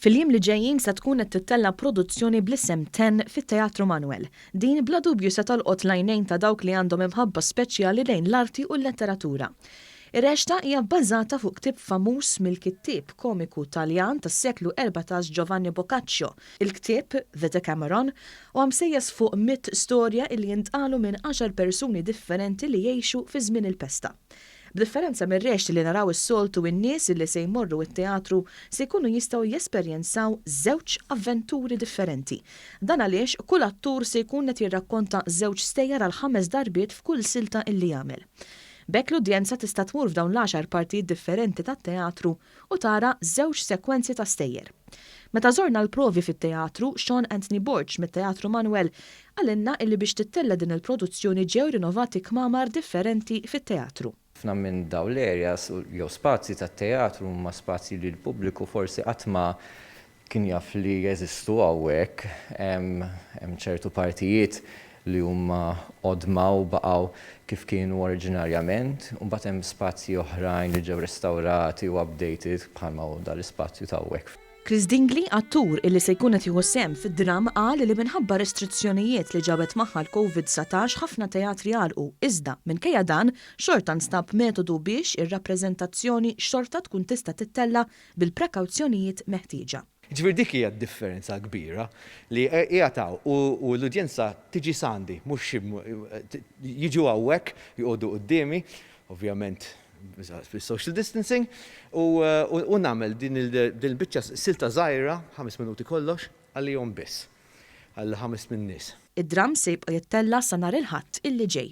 Fil-jiem li ġejjin se tkun qed tittella produzzjoni bl-isem Ten fit-Teatru Manoel. Din bla dubju se tolqot l-għajnejn ta' dawk li għandhom imħabba speċjali lejn l-arti u l-letteratura. Ir-Reċta hija bbażata fuq ktieb famuż mill-kittieb komiku Taljan tas-seklu 14 Giovanni Boccaccio. Il-ktieb The Decameron u msejjes fuq 100 storja li jintqalu minn 10 persuni differenti li jgħixu fi żmien il-pesta. B'differenza mir-reċti li naraw is-soltu in-nies li se jmorru it-teatru se jkunu jistgħu jesperjenzaw żewġ avventuri differenti. Dan għaliex kull attur se jkun qed jirrakkonta żewġ stejjer għal 5 darbiet f'kull silta illi jagħmel. Bekk l-udjenza tista' tmur f'dawn l-10 partijiet differenti tat-teatru u tara żewġ sekwenzi ta' stejjer. Meta żorna l-provi fit-teatru, Sean Anthony Borg mit-Teatru Manoel għalinna illi biex tittella din il-produzzjoni ġew rinnovati kmamar differenti fit-teatru. Ħafna minn dawn l-areas jew spazji tat-teatru huma spazji li l-pubbliku forsi qatt ma kien jaf li jeżistu hawnhekk, hemm ċertu partijiet li huma qodma u baqgħu kif kienu oriġinarjament, u mbagħad hemm spazji oħrajn li ġew restawrati u updated bħalma hu dal-ispazju ta' hawnhekk. Chris Dingley, attur illi se jkun qed jieħu sehem fid-dram qal li minħabba restrizzjonijiet li ġabet magħha l-COVID-19 ħafna teatri għalqu. Iżda minkejja dan xorta nstab metodu biex ir-rappreżentazzjoni xorta tkun tista' tittella bil-prekawzjonijiet meħtieġa. Ġifier dik hija differenza kbira li qiegħataw u l-udjenza tiġi sandi, mhux jiġu hawnhekk joqogħdu qudiemi, ovvjament fil-social distancing, u nagħmel din il-biċċa silta żgħira 5 minuti kollox għalihom biss, għal 5 min-nies. Id-dram se jibqa' jittella sa nhar il-Ħadd illi ġej.